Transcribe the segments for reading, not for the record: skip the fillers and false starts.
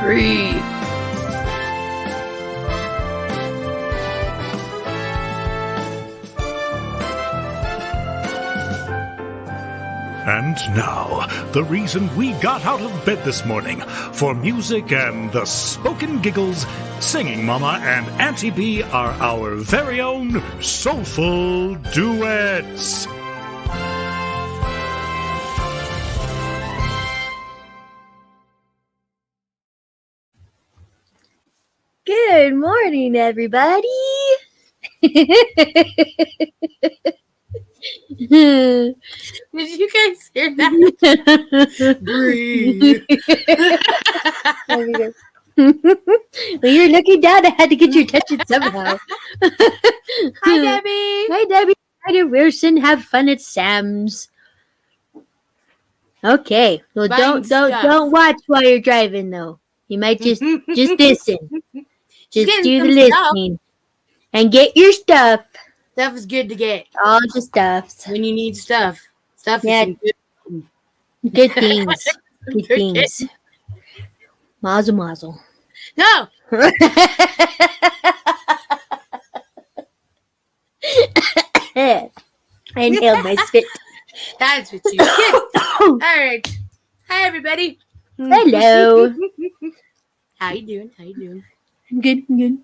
Breathe. And now, the reason we got out of bed this morning for music and the spoken giggles, Singing Mama and Auntie B are our very own soulful duets. Good morning, everybody. Did you guys hear that? Breathe. Well, you're looking down. I had to get your attention somehow. Hi, Debbie. Hi, Debbie. Hi, Wilson. Have fun at Sam's. Okay. Well, Buying don't watch while you're driving, though. You might just listen. Just getting do the some stuff. listening and get your stuff. Stuff is good to get All the stuffs. when you need stuff. Stuff Yeah. is good. Good things. Good things. Mazel, mazel. No. I inhaled my spit. That's what you get. All right. Hi, everybody. Hello. How you doing? How you doing? I'm good. I'm good.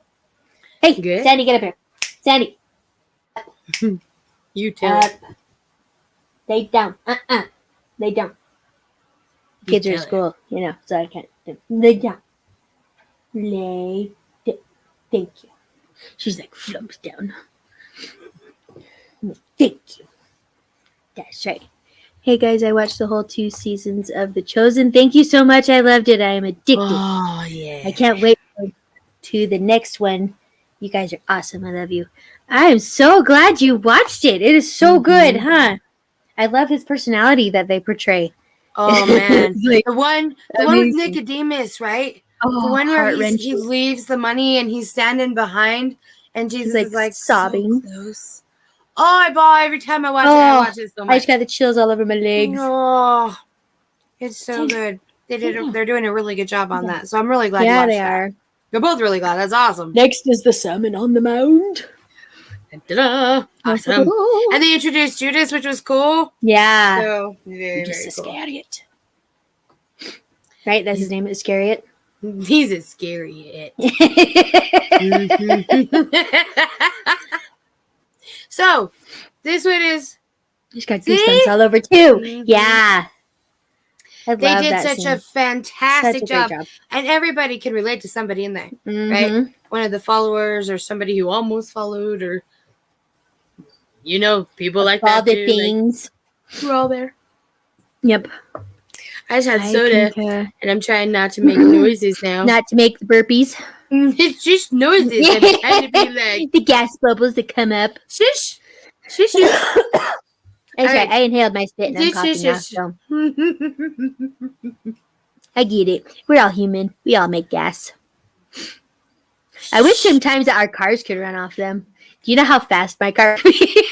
Hey, Good? Sandy, get up here. Sandy, You tell it. lay down. Lay down. You Kids are at tell it. school, so I can't. Lay down. Thank you. She's like flumps down. Thank you. That's right. Hey guys, I watched the whole 2 seasons of The Chosen. Thank you so much. I loved it. I am addicted. Oh, yeah. I can't wait to the next one. You guys are awesome. I love you. I am so glad you watched it. It is so good, huh? I love his personality that they portray. Oh, man. Like, the one with amazing. Nicodemus, right? Oh, The one where he heart-wrenching. leaves the money and he's standing behind and Jesus like, is like sobbing. so close. Oh, I bawl every time I watch it. I watch it so I much. just got the chills all over my legs. Oh, it's so good. They're doing a really good job on that. So I'm really glad you Yeah, watched they that. are. We're both really glad. That's awesome. Next is the Sermon on the Mount. Ta-da. Awesome. And they introduced Judas, which was cool. Yeah. So very, Judas very cool. Iscariot. Right? That's his name, Iscariot. He's a scary it. So this one is Just got goosebumps all over too. Mhm. Yeah. I they love did that such scene. a fantastic Such a great job. And everybody can relate to somebody in there. Mhm. Right? One of the followers or somebody who almost followed or people like All that the too. things. We're all there. Yep. I just had I soda concur. and I'm trying not to make noises now. Not to make the burpees. It's just noises and I'm trying to be like The gas bubbles that come up. shush. Shush shush. That's All right. right. I inhaled my spit and I'm Shush, coughing shush, now. shush. So I get it. We're all human. We all make gas. I wish sometimes that our cars could run off them. Do you know how fast my car would be?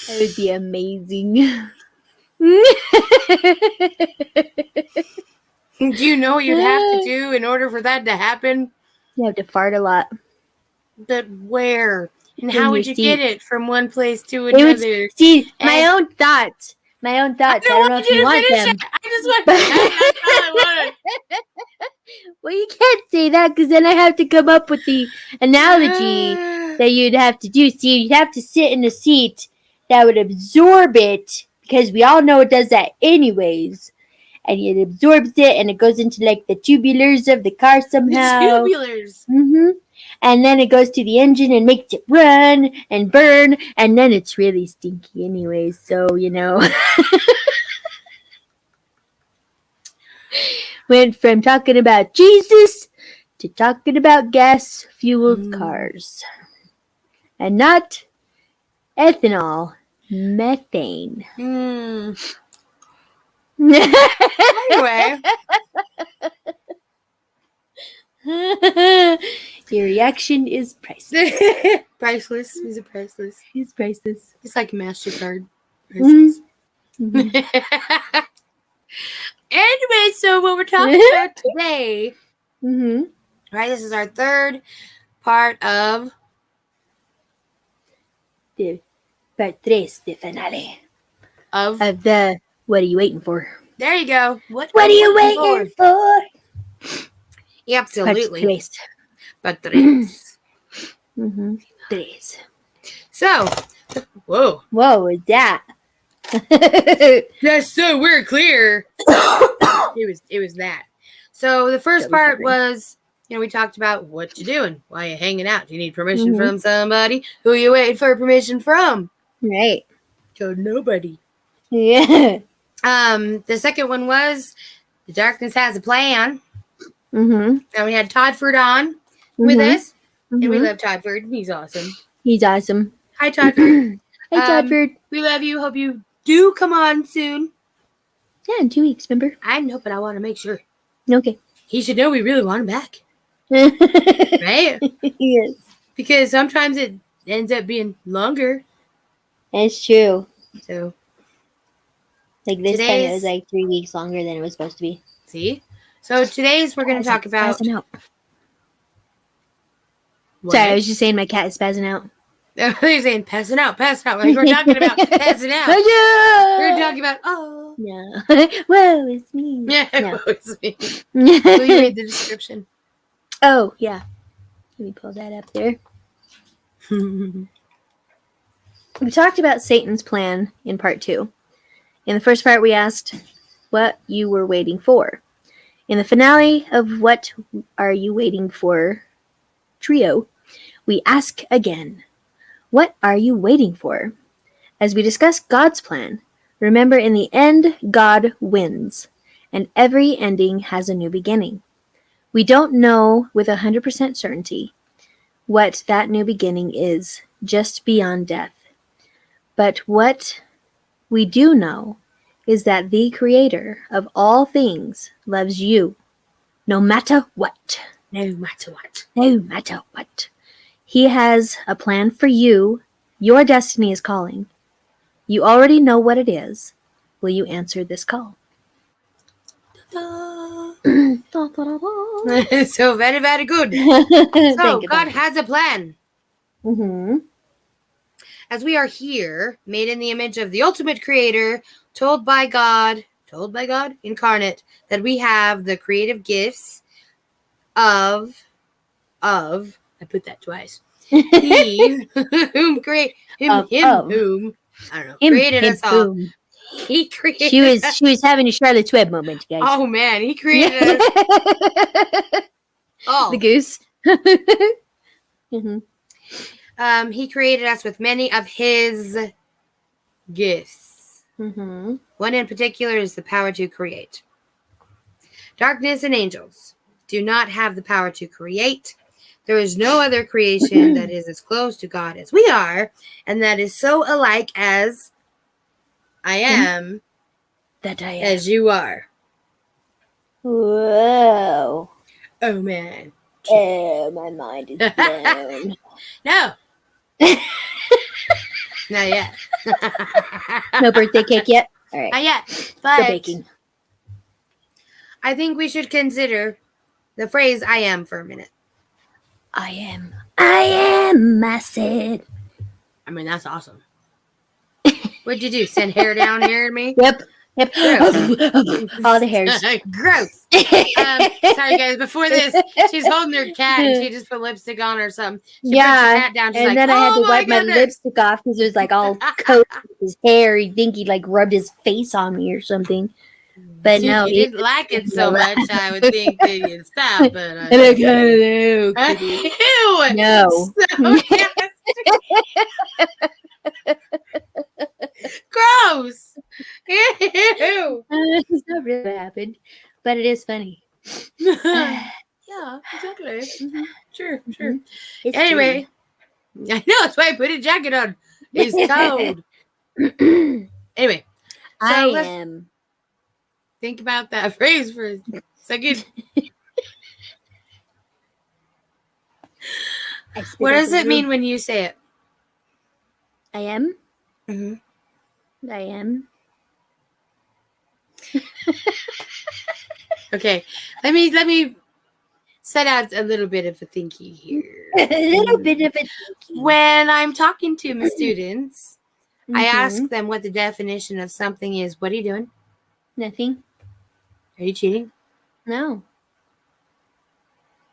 That would be amazing. Do you know what you'd have to do in order for that to happen? You have to fart a lot. But where? And In how your would you seat. get it from one place to It would another? see my And- own thoughts. My own thoughts. I don't know if you you to want finish them. it. I just want that's all I wanted. Well, you can't say that because then I have to come up with the analogy that you'd have to do. See, you'd have to sit in a seat that would absorb it because we all know it does that anyways. And it absorbs it and it goes into like the tubulars of the car somehow. Tubulars. And then it goes to the engine and makes it run and burn. And then it's really stinky anyways. So, went from talking about Jesus to talking about gas-fueled cars. And not ethanol, methane. Anyway, Your reaction is priceless. Priceless. These are priceless. It's priceless. It's like MasterCard. Mhm. Priceless. Mhm. Anyway, so what we're talking about today, Mhm. right? This is our third part of Part 3, the finale of. of the What Are You Waiting For? There you go. What are you waiting for? Yeah, Part absolutely. 3. But tres. Mm-hmm. 3. So, whoa. Whoa, was that? Yes, so we're clear. It was that. So the first Still part recovering. was, we talked about what you doing, why you hanging out. Do you need permission Mhm. from somebody? Who you waiting for permission from? Right. To nobody. Yeah. The second one was the darkness has a plan. Mm-hmm. And we had Toddford on with us, and we love Toddford. He's awesome. He's awesome. Hi, Toddford. Hey, Toddford. We love you. Hope you do come on soon. Yeah, in 2 weeks, remember? I know, but I want to make sure. Okay. He should know we really want him back, right? Yes. Because sometimes it ends up being longer. It's true. So, Like this time, it was Today's- like 3 weeks longer than it was supposed to be. see? So, today's we're going to talk about. Spazzing out. What? Sorry, I was just saying my cat is spazzing out. They're saying passing out. Like we're talking about passing out. We're talking about, oh. No. Whoa, it's me. Yeah, No. it's me. Will you read the description? Oh, yeah. Let me pull that up there. We talked about Satan's plan in part 2. In the first part, we asked what you were waiting for. In the finale of What Are You Waiting For trio, we ask again, what are you waiting for? As we discuss God's plan, remember in the end, God wins, and every ending has a new beginning. We don't know with 100% certainty what that new beginning is, just beyond death. But what we do know is that the Creator of all things loves you, no matter what. No matter what. No matter what. He has a plan for you. Your destiny is calling. You already know what it is. Will you answer this call? So very, very good. So, God has a plan. Mm-hmm. As we are here, made in the image of the ultimate creator, told by God incarnate, that we have the creative gifts of I put that twice. He whom created us all. Boom. He created She was having a Charlotte's Web moment, guys. Oh man, he created us all. The goose. Mm-hmm. He created us with many of his gifts. Mm-hmm. One in particular is the power to create. Darkness and angels do not have the power to create. There is no other creation that is as close to God as we are, and that is so alike as I am, That I am. as you are. Whoa. Oh man. Oh, my mind is blown. No. Not yet. No birthday cake yet? All right. Not yet. Still But baking. I think we should consider the phrase I am for a minute. I am massive. I mean, that's awesome. What'd you do? Send hair down here at me? Yep. Gross. All the hairs. Gross. Sorry, guys. Before this, she's holding her cat and she just put lipstick on or something. She puts Yeah, her cat down. She's and like, then I had "Oh to wipe my goodness." lipstick off because it was like all coated with his hair. He'd think he like rubbed his face on me or something. But If no, you didn't like it so much, I would think that you'd stop. But I'm like, hello. Ew. No. So gross. Ew. It's not really what happened, but it is funny. Yeah, exactly. Sure. It's Anyway, I know that's why I put a jacket on. It's cold. true. Anyway, so I let's am. think about that phrase for a second. I spit What out does the it room. mean when you say it? I am. Mm-hmm. I am. Okay, let me set out a little bit of a thinky here. A little bit of a thinking. When I'm talking to my students, I ask Mhm. them what the definition of something is. What are you doing? Nothing. Are you cheating? No.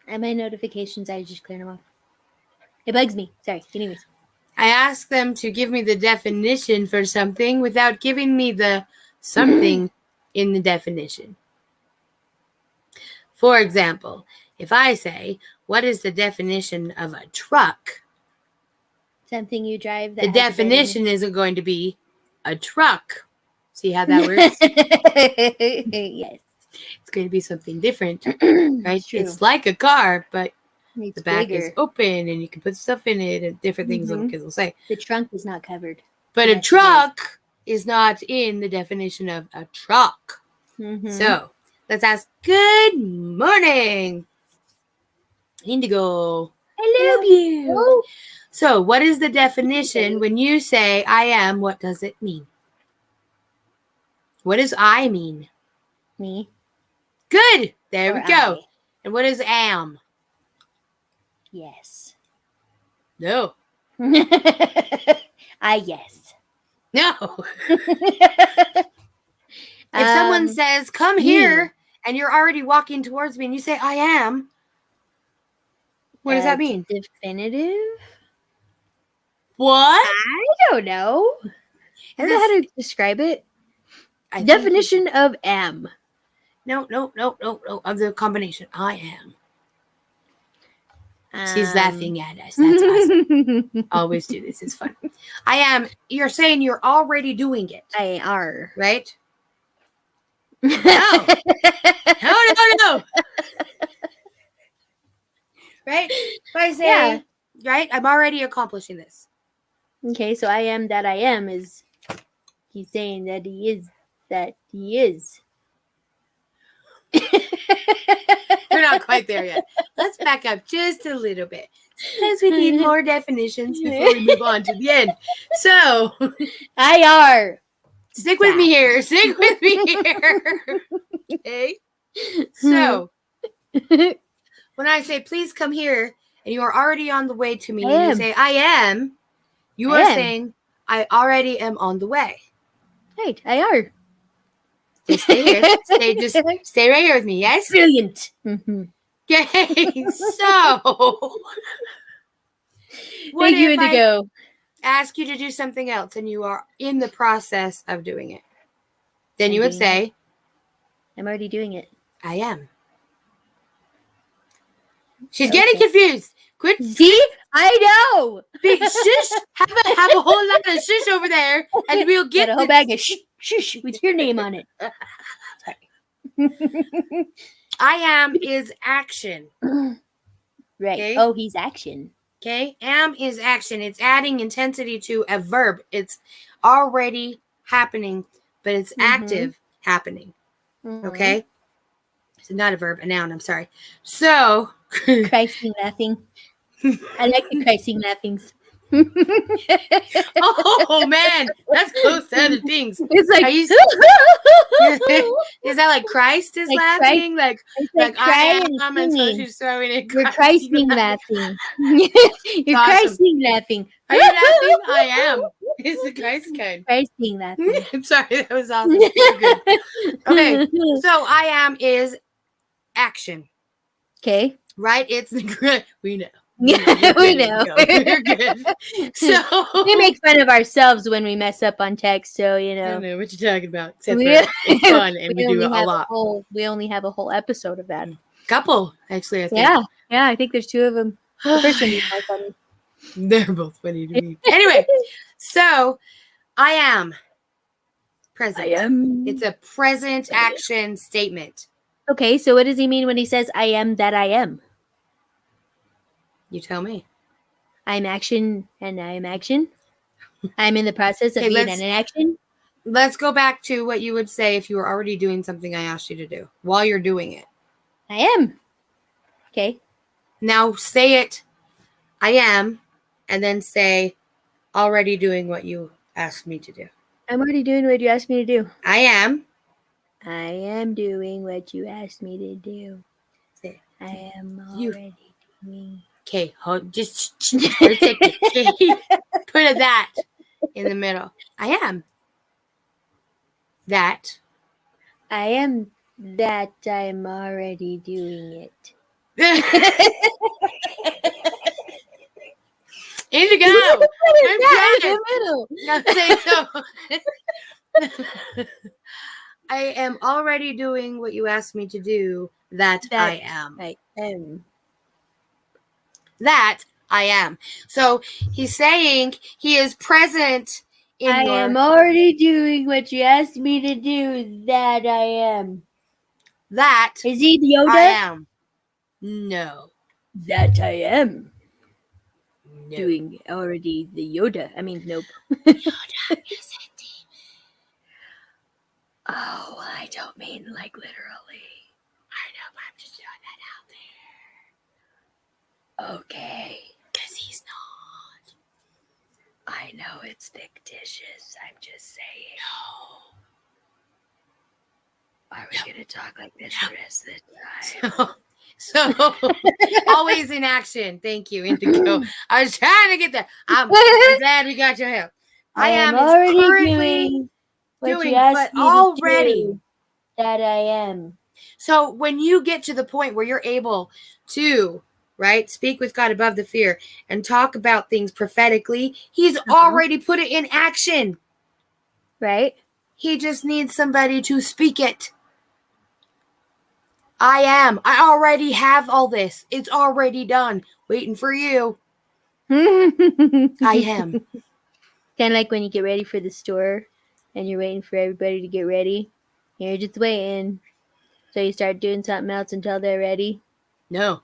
And my notifications, I just clear them off. It bugs me. Sorry. Anyways. I ask them to give me the definition for something without giving me the something in the definition. For example, if I say, what is the definition of a truck? Something you drive. The That has a bed in it. definition isn't going to be a truck. See how that works? Yes. It's going to be something different, right? It's true. It's like a car, but It's the back bigger. is open and you can put stuff in it and different things little Mhm. kids will say. The trunk is not covered. But Yeah, a it's truck is not in the definition of a truck. Mhm. So let's ask, good morning, Indigo. I love you. So what is the definition when you say I am? What does it mean? What does I mean? Me. Good. There Or we go. And what is am? Yes. No. Yes. No. If someone Um, says, come me. here, and you're already walking towards me and you say, I am, what does that mean? Definitive? What? I don't know. I don't know how to describe it. I think- Definition of am. No. Of the combination. I am. She's laughing at us. That's awesome. Always do this. It's fun. I am. You're saying you're already doing it, I are. right? No. No. Right? If I say, Yeah. right, I'm already accomplishing this. Okay, so I am that I am is he's saying that he is that he is. We're not quite there yet. Let's back up just a little bit. Sometimes we need more definitions before we move on to the end. So, I are. stick with me here. Stick with me here. Okay? So, when I say, please come here, and you are already on the way to me, I and you am. say, I am, you I are am. saying, I already am on the way. Right, I are. Just stay here. Stay right here with me, yes? Brilliant. Mm-hmm. Okay, so what Thank you, if I Indigo. ask you to do something else and you are in the process of doing it? Then I'm you would doing say, I'm already doing it. I am. She's Okay. getting confused. Quit. See? I know. Shush. Have a whole lot of shush over there, and we'll Get get a whole this. bag of shush with your name on it. I am is action. Right. Okay. Oh, he's action. Okay. Am is action. It's adding intensity to a verb. It's already happening, but it's active happening. Mhm. Okay. So not a verb, a noun. I'm sorry. So, Christing laughing. I like the Christing laughings. oh man, that's close to other things. It's like Are you- Is that like Christ is Like laughing? Like it's like I crying am, and and so singing. she's throwing it. You're Christing laughing. You're Awesome. Christing laughing. Are you laughing? I am. It's the Christ kind. Christing laughing. I'm sorry, that was awesome. So good. Okay, so I am is action, Okay. right? It's the we know. Yeah, we know. We're good. So We make fun of ourselves when we mess up on text, so you I know. don't know what you're talking about. Except We- for it's fun and we do only it a have lot. we only have a whole episode of that. Couple, actually, I think. Yeah, I think there's two of them. The first one is more funny. They're both funny to me. Anyway, so I am present. am. It's a present action statement. Okay, so what does he mean when he says I am that I am? You tell me. I'm action and I am action. I'm in the process of Okay, being let's- an action. Let's go back to what you would say if you were already doing something I asked you to do while you're doing it. I am. Okay. Now say it I am, and then say, already doing what you asked me to do. I'm already doing what you asked me to do. I am. I am doing what you asked me to do. Say, I am You- already doing. Okay, hold just for a second. Okay. Put that in the middle. I am. That. I am that I'm already doing it. Indigo. Put I'm that trying. in the middle. No, say so. I am already doing what you asked me to do. That I am. I am. That I am. So he's saying he is present in I your. am already doing what you asked me to do. That I am. That Is he Yoda? I am. No. That I am. No. Doing already the Yoda. I mean, nope. Yoda is a demon. Oh, I don't mean like literally. I know, but I'm just throwing that out there. Okay. Because he's not. I know it's fictitious. I'm just saying. Are we going to talk like this the rest of the time? So always in action. Thank you, Indigo. I was trying to get there. I'm glad we got your help. I am already currently doing what doing, you asked but me already. to do. That I am. So when you get to the point where you're able to, right, speak with God above the fear and talk about things prophetically, he's already put it in action. Right? He just needs somebody to speak it. I am. I already have all this. It's already done. Waiting for you. I am. Kind of like when you get ready for the store and you're waiting for everybody to get ready. And you're just waiting. So you start doing something else until they're ready. No.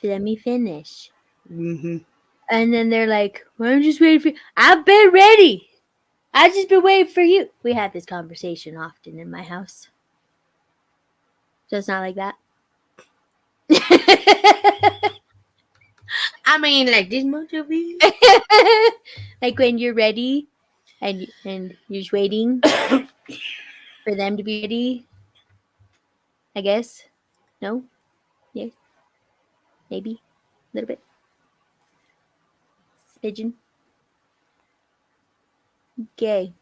Let me finish. Mm-hmm. And then they're like, well, I'm just waiting for you. I've been ready. I've just been waiting for you. We have this conversation often in my house. So it's not like that. I mean, like this much of it. Like when you're ready and you're just waiting for them to be ready. I guess. No? Yes. Maybe. A little bit. Pigeon. Gay.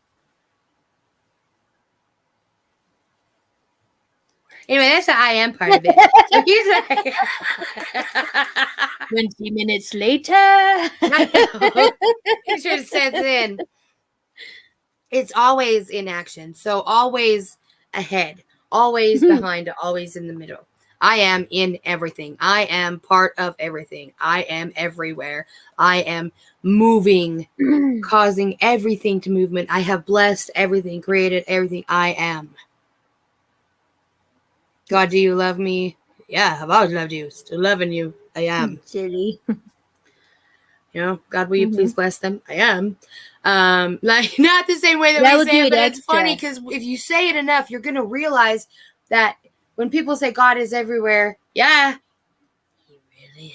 Anyway, that's the I am part of it. So he's like, 20 minutes later. it should have said then. It's always in action. So always ahead, always behind, always in the middle. I am in everything. I am part of everything. I am everywhere. I am moving, causing everything to movement. I have blessed everything, created everything. I am. God, do you love me? Yeah, I've always loved you. Still loving you. I am. Silly. You know, God, will you please bless them? I am. Like not the same way that That we will say do it, it but it's extra. funny because if you say it enough, you're gonna realize that when people say God is everywhere, yeah, He really is.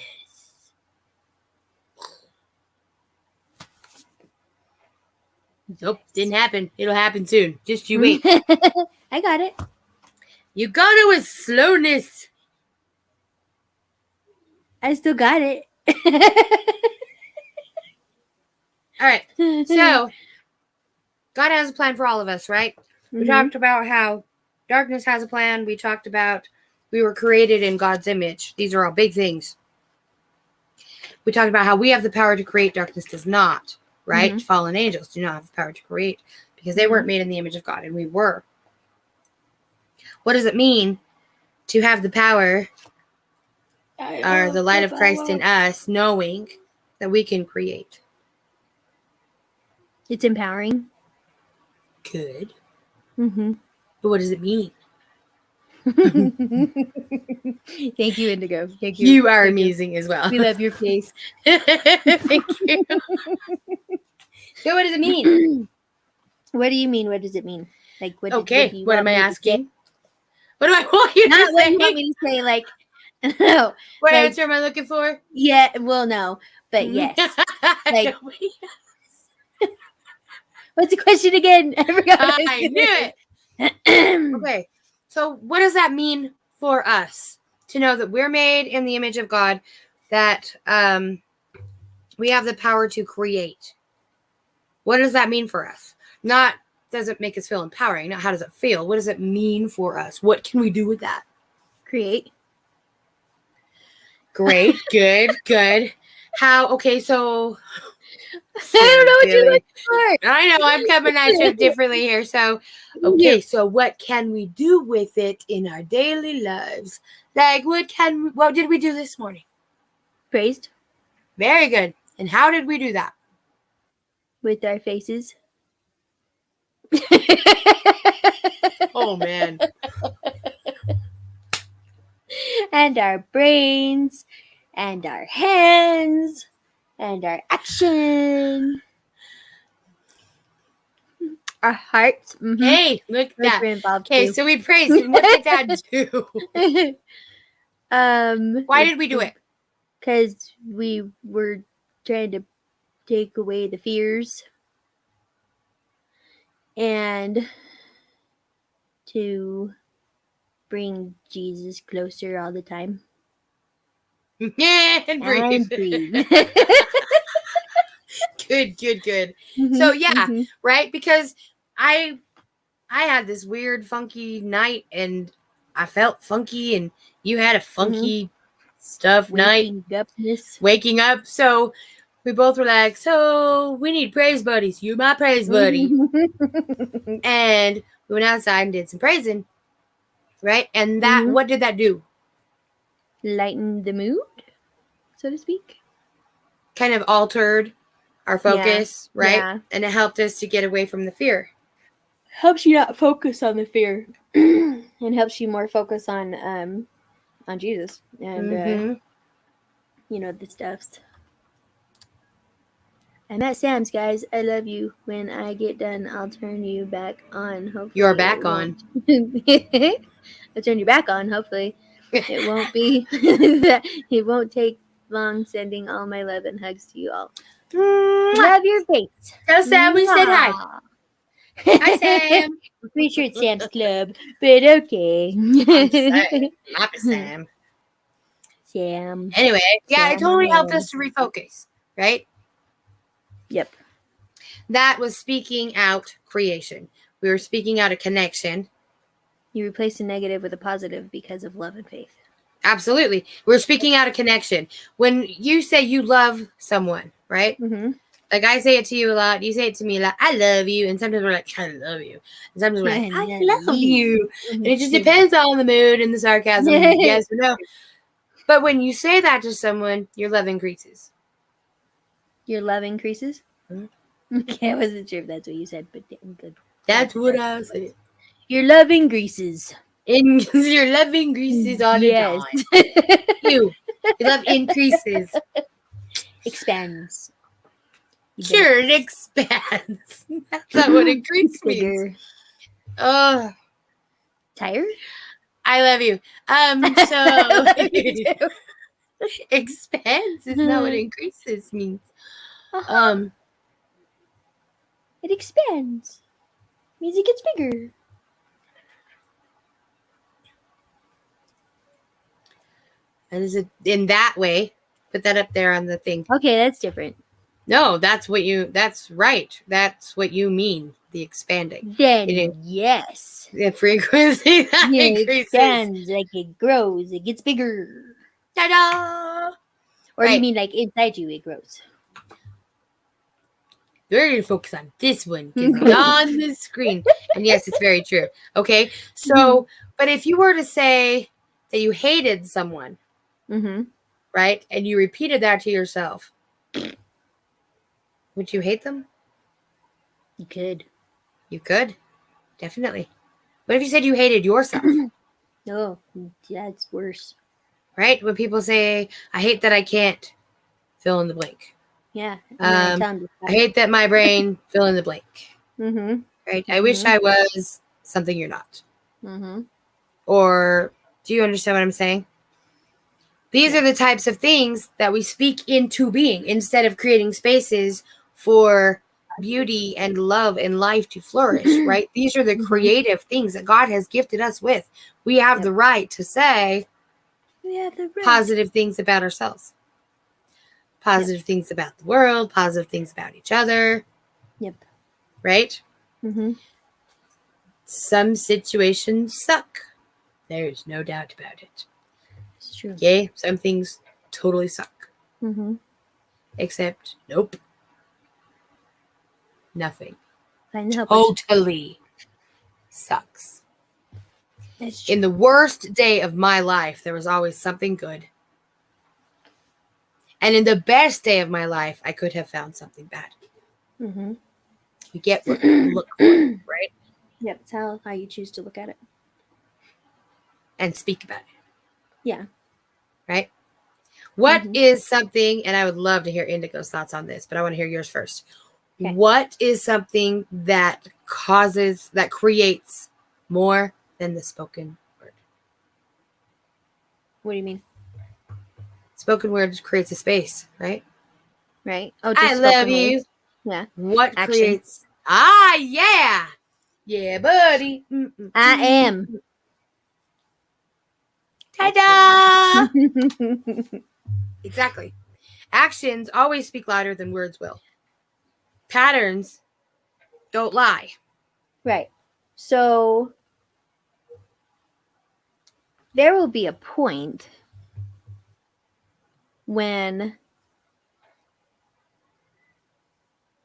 Nope, didn't happen. It'll happen soon. Just you wait. I got it. You got it with slowness. I still got it. All right. So, God has a plan for all of us, right? We talked about how darkness has a plan. We talked about we were created in God's image. These are all big things. We talked about how we have the power to create. Darkness does not, right? Fallen angels do not have the power to create because they weren't made in the image of God, and we were. What does it mean to have the power or the light of Christ in us, knowing that we can create? It's empowering. Good. Mm-hmm. But what does it mean? Thank you, Indigo. Thank you. You are Thank amazing as well. We love your face. Thank you. So what does it mean? What do you mean? What does it mean? Like, what? Okay, do you what want am I me to say? asking? What do I want you Not to what say? you want me to say. Like, No. What Like- answer am I looking for? Yeah, well, no. But yes. Like- Nobody- What's the question again? I forgot. what I knew it. Okay, so what does that mean for us to know that we're made in the image of God, that we have the power to create? What does that mean for us? Not does it make us feel empowering? Not how does it feel? What does it mean for us? What can we do with that? Create. Great, good. How? Okay, so I don't know what you're looking for. I know I'm coming at you differently here. So, okay, so what can we do with it in our daily lives? Like, what did we do this morning? Praised Very good. And how did we do that? with our faces. Oh man. And our brains. And our hands. And our action. Our hearts. Mhm. Hey, look at Those that. were involved Okay, too. so we praised. And what did that do? Why did we do it? Because we were trying to take away the fears and to bring Jesus closer all the time. Yeah, and breathe. And breathe. Good. Mhm, So, yeah. mhm. Right? Because I had this weird funky night and I felt funky and you had a funky stuff night waking up. So we both were like, so we need praise buddies. You're my praise buddy. And we went outside and did some praising. Right? And that, Mhm. what did that do? Lighten the mood, so to speak. Kind of altered our focus, right? Yeah. And it helped us to get away from the fear. Helps you not focus on the fear, and helps you more focus on Jesus and Mhm. the stuffs. I'm at Sam's, guys. I love you. When I get done, I'll turn you back on. Hopefully, You're back on. I'll turn you back on. Hopefully, it won't be. It won't take long. Sending all my love and hugs to you all. Mwah. Love your face. Tell Sam we said hi. Mwah. Hi, Sam. I'm pretty sure it's Sam's Club, but okay. Sam. Not Sam. Sam. Anyway, yeah, it totally helped Sam. us to refocus, right? Yep. That was speaking out creation. We were speaking out a connection. You replace a negative with a positive because of love and faith. Absolutely. We're speaking out a connection. When you say you love someone, right? Mm-hmm. Like I say it to you a lot. You say it to me a lot. I love you. And sometimes we're like, I love you. And sometimes we're like, I love you. And it just depends on the mood and the sarcasm. Yes or no. But when you say that to someone, your love increases. Your love increases? Mhm. Okay, I wasn't sure if that's what you said, but yeah, good. That's what I say. Your love increases. Your love increases all the Yes. time. Your love increases. Expands. Sure, it expands. That's not what increase means. Bigger. Oh, Tired? I love you. So expands is not what increases means. Uh-huh. It expands. Means it gets bigger. And is it in that way? Put that up there on the thing. Okay, that's different. No, that's right. That's what you mean. The expanding. Then It- yes. The frequency that It increases. expands, like it grows, it gets bigger. Ta-da! Or do you Right. mean like inside you it grows? We're going to focus on this one because it's on the screen. And yes, it's very true. Okay. So, but if you were to say that you hated someone, Mm-hmm. right, and you repeated that to yourself, would you hate them? You could. You could. Definitely. What if you said you hated yourself, Oh, that's worse. right? When people say, I hate that I can't fill in the blank. Yeah. I hate that my brain fill in the blank, Mm-hmm. right? I wish I was something you're not. Mm-hmm. Or do you understand what I'm saying? These are the types of things that we speak into being instead of creating spaces for beauty and love and life to flourish, right? These are the creative things that God has gifted us with. We have the right to say positive things about ourselves, positive things about the world, positive things about each other. Yep. Right? Mm-hmm. Some situations suck. There's no doubt about it. It's true. Okay? Some things totally suck. Mm-hmm. Except, nope. Nothing. Find the helpers. Totally sucks. It's true. In the worst day of my life, there was always something good. And in the best day of my life, I could have found something bad. Mm-hmm. You get what you look for, right? Yep, it's how you choose to look at it. And speak about it. Yeah. Right? What is something, and I would love to hear Indigo's thoughts on this, but I want to hear yours first. Okay. What is something that creates more than the spoken word? What do you mean? Spoken word creates a space, right? Right. Oh, I love you. Words. Yeah. What Action. Creates? Yeah. Yeah, buddy. I am. Ta-da! Exactly. Actions always speak louder than words will. Patterns don't lie. Right. So there will be a point when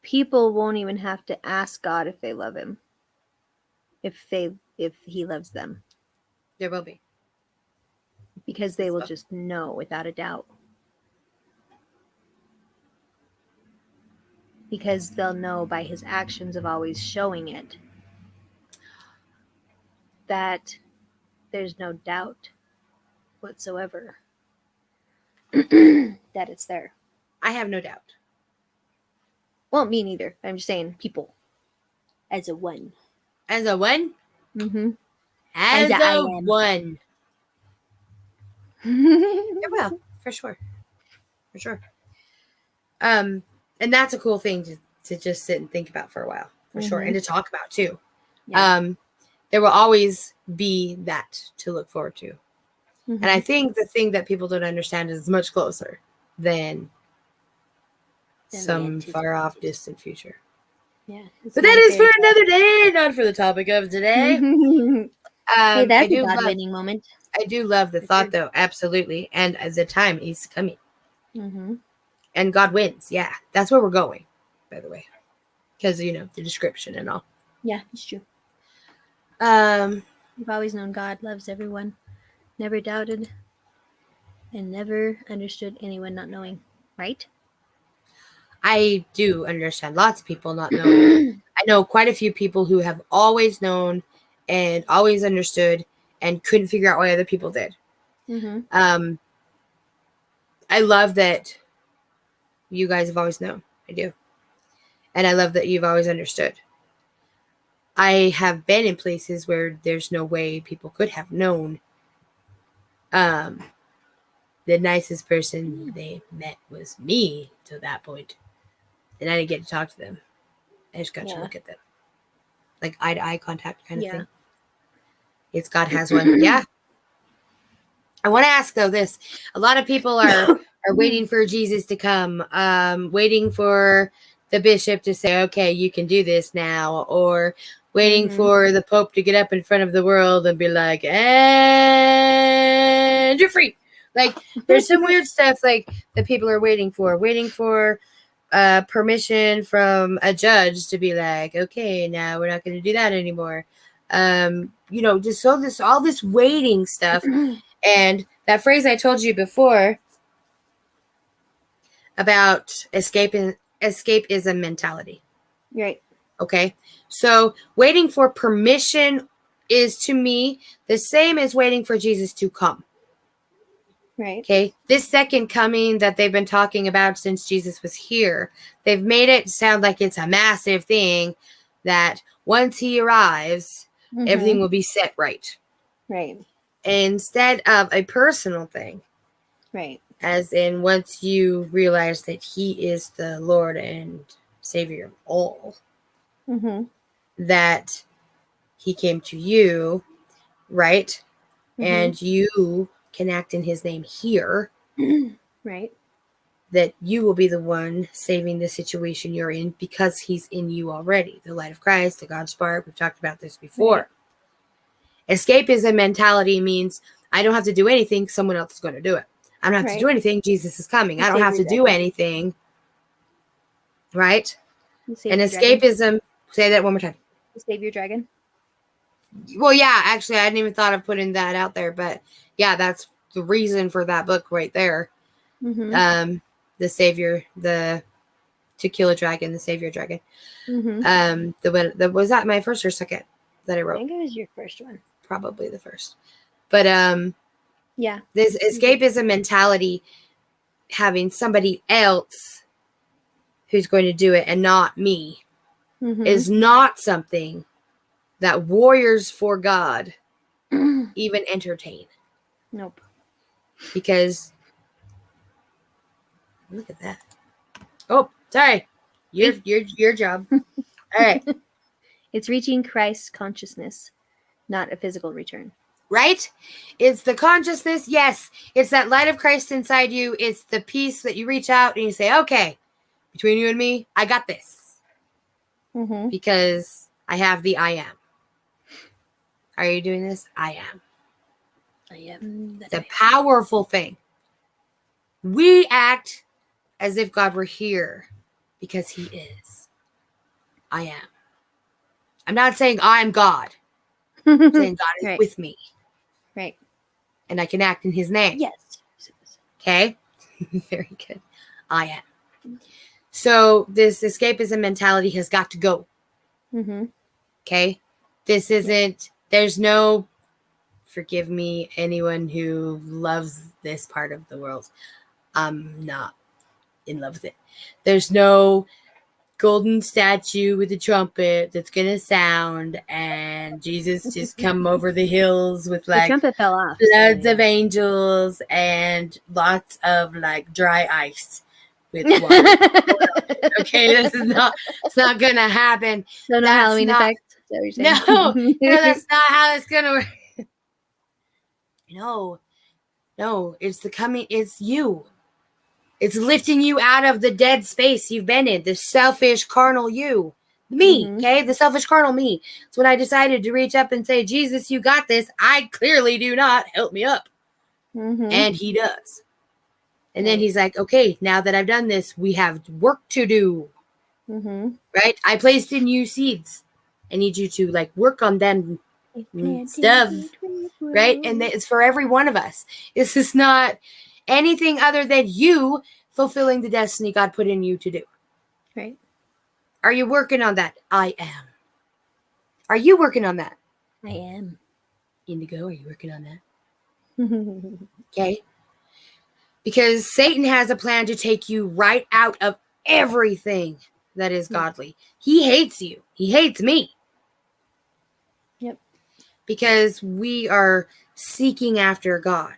people won't even have to ask God if they love him. If he loves them. There will be. Because they will just know without a doubt. Because they'll know by his actions of always showing it that there's no doubt whatsoever that it's there. I have no doubt. Well, me neither. I'm just saying people. As a one. As a one? Mm-hmm. As a one. It will, for sure. For sure. And that's a cool thing to just sit and think about for a while, for sure, and to talk about too. Yeah. There will always be that to look forward to. And I think the thing that people don't understand is much closer than some far off distant future. Yeah. But that is for another day, not for the topic of today. Hey, that's a God-winning moment. I do love the thought, though. Absolutely. And the time is coming. Mm-hmm. And God wins. Yeah. That's where we're going, by the way. Because, the description and all. Yeah, it's true. We've always known God loves everyone. Never doubted. And never understood anyone not knowing. Right? I do understand lots of people not knowing. I know quite a few people who have always known and always understood and couldn't figure out why other people did. Mm-hmm. I love that you guys have always known. I do. And I love that you've always understood. I have been in places where there's no way people could have known. The nicest person they met was me to that point. And I didn't get to talk to them. I just got to look at them. Like eye-to-eye contact kind of thing. It's God has one. Yeah. I want to ask, though, this. A lot of people are waiting for Jesus to come, waiting for the bishop to say, okay, you can do this now, or waiting for the Pope to get up in front of the world and be like, and you're free. Like, there's some weird stuff like that people are waiting for permission from a judge to be like, okay, now we're not going to do that anymore. Just all this waiting stuff. And that phrase I told you before about escapism mentality. Right. Okay. So waiting for permission is, to me, the same as waiting for Jesus to come. Right. Okay. This second coming that they've been talking about since Jesus was here, they've made it sound like it's a massive thing that once he arrives, everything will be set right. Right. Instead of a personal thing. Right. As in, once you realize that he is the Lord and Savior of all, Mm-hmm. that he came to you, right? And you can act in his name here, Right. that you will be the one saving the situation you're in because he's in you already. The light of Christ, the God spark. We've talked about this before. Right. Escapism mentality means I don't have to do anything. Someone else is going to do it. I don't have to do anything. Jesus is coming. I don't have to do anything. Right? And escapism, say that one more time. The Savior Dragon. Well, yeah, actually, I hadn't even thought of putting that out there. But yeah, that's the reason for that book right there. Mm-hmm. The Savior, To Kill a Dragon, the Savior Dragon. Mm-hmm. Was that my first or second that I wrote? I think it was your first one. Probably the first. But yeah, this escapism mentality, having somebody else who's going to do it and not me, is not something that warriors for God even entertain. Nope. Because look at that. Oh, sorry. Your job. All right. It's reaching Christ's consciousness, not a physical return. Right? It's the consciousness. Yes. It's that light of Christ inside you. It's the peace that you reach out and you say, okay, between you and me, I got this. Because I have the I am. Are you doing this? I am. I am. It's a powerful thing. We act as if God were here because he is. I am. I'm not saying I'm God. I'm saying God is with me. Right. And I can act in his name. Yes. Okay? Very good. I am. So this escapism mentality has got to go. Okay? This isn't, there's no, forgive me, anyone who loves this part of the world. I'm not in love with it. There's no golden statue with a trumpet that's gonna sound and Jesus just come over the hills with like the trumpet fell off, floods of angels and lots of like dry ice with water. Okay, this is not, it's not gonna happen. So no Halloween effect. No, that's not how it's gonna work. No, it's the coming, it's you. It's lifting you out of the dead space you've been in, the selfish, carnal you. Me, okay? The selfish, carnal me. It's when I decided to reach up and say, Jesus, you got this. I clearly do not. Help me up. And he does. And then he's like, okay, now that I've done this, we have work to do. Right? I placed in you seeds. I need you to like work on them stuff. Right? And it's for every one of us. This is not anything other than you fulfilling the destiny God put in you to do. Right. Are you working on that? I am. Are you working on that? I am. Indigo, are you working on that? Okay. Because Satan has a plan to take you right out of everything that is godly. He hates you. He hates me. Yep. Because we are seeking after God.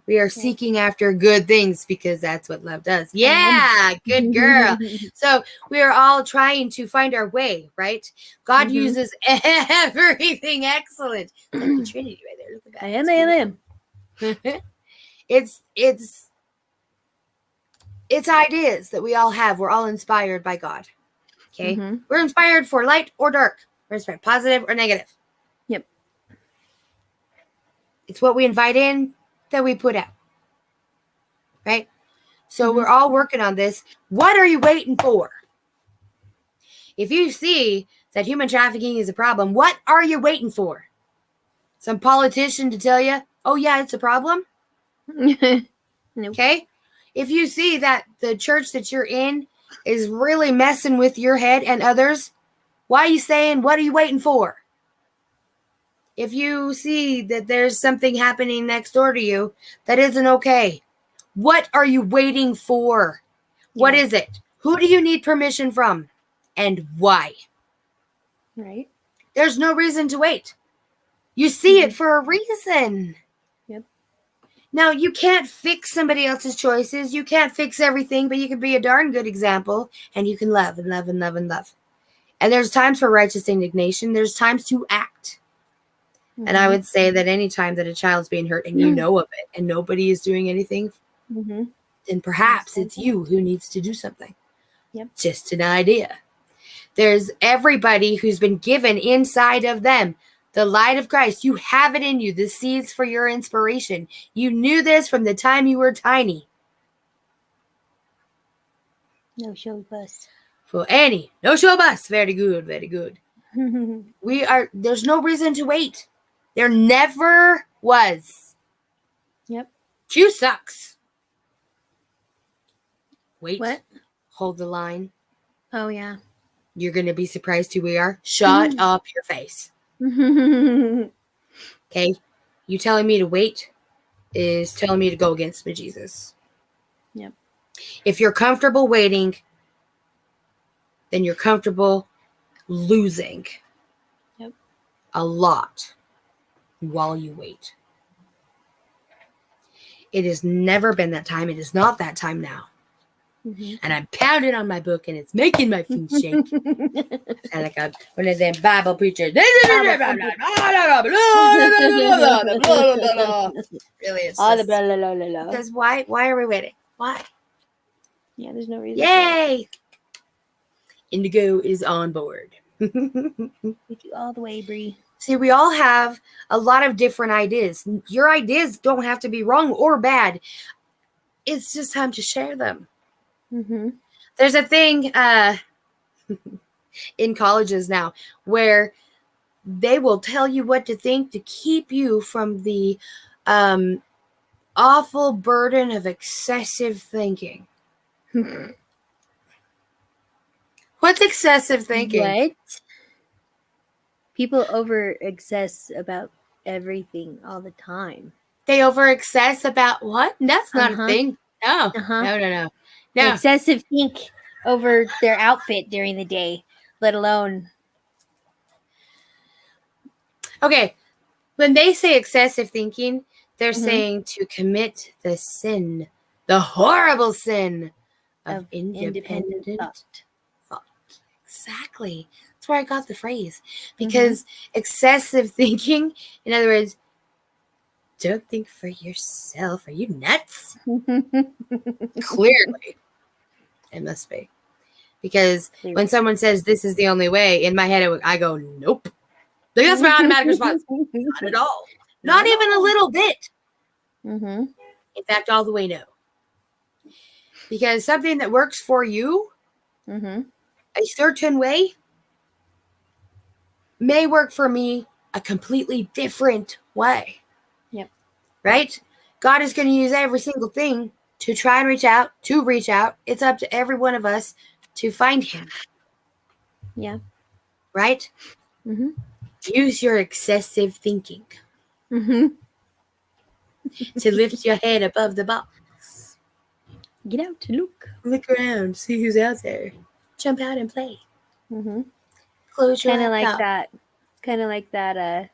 We are seeking after good things because that's what love does. Yeah, good girl. So we are all trying to find our way, right? God uses everything excellent. It's like the Trinity right there. Look at that. I am. It's ideas that we all have. We're all inspired by God. Okay? We're inspired for light or dark. We're inspired positive or negative. Yep. It's what we invite in that we put out. Right? So we're all working on this. What are you waiting for? If you see that human trafficking is a problem, what are you waiting for? Some politician to tell you, oh yeah, it's a problem? Nope. Okay? If you see that the church that you're in is really messing with your head and others, why are you saying, what are you waiting for? If you see that there's something happening next door to you that isn't okay, what are you waiting for? What is it? Who do you need permission from? And why? Right. There's no reason to wait. You see it for a reason. Yep. Now, you can't fix somebody else's choices. You can't fix everything, but you can be a darn good example, and you can love and love and love and love. And there's times for righteous indignation. There's times to act. And I would say that any time that a child's being hurt and you know of it and nobody is doing anything, then perhaps it's you who needs to do something. Yep. Just an idea. There's everybody who's been given inside of them the light of Christ. You have it in you, the seeds for your inspiration. You knew this from the time you were tiny. No show bus. For Annie, no show bus. Very good, very good. There's no reason to wait. There never was. Yep. Q sucks. Wait. What? Hold the line. Oh, yeah. You're going to be surprised who we are. Shut up your face. Okay? You telling me to wait is telling me to go against my Jesus. Yep. If you're comfortable waiting, then you're comfortable losing. Yep. A lot while you wait. It has never been that time. It is not that time now. And I'm pounding on my book, and it's making my feet shake. And like one of them Bible preachers. Really, it's All the just, blah, blah, blah, blah, blah. because why are we waiting? Why? Yeah, there's no reason. Yay! Indigo is on board. With you all the way, Bree. See, we all have a lot of different ideas. Your ideas don't have to be wrong or bad. It's just time to share them. There's a thing in colleges now where they will tell you what to think to keep you from the awful burden of excessive thinking. What's excessive thinking? What? People over excess about everything all the time. They over excess about what? That's not a thing. No. No. Excessive think over their outfit during the day, let alone. Okay. When they say excessive thinking, they're saying to commit the sin, the horrible sin of independent thought. Exactly. That's where I got the phrase. Because excessive thinking, in other words, don't think for yourself. Are you nuts? Clearly. It must be. Because when someone says this is the only way, in my head, I go, nope. Like, that's my automatic response. Not at all. Not even a little bit. In fact, all the way no. Because something that works for you a certain way may work for me a completely different way. Yep. Right? God is going to use every single thing to try and reach out. It's up to every one of us to find him. Yeah. Right? Use your excessive thinking to lift your head above the box. Get out to look. Look around, see who's out there. Jump out and play. Close your laptop. Kind of like that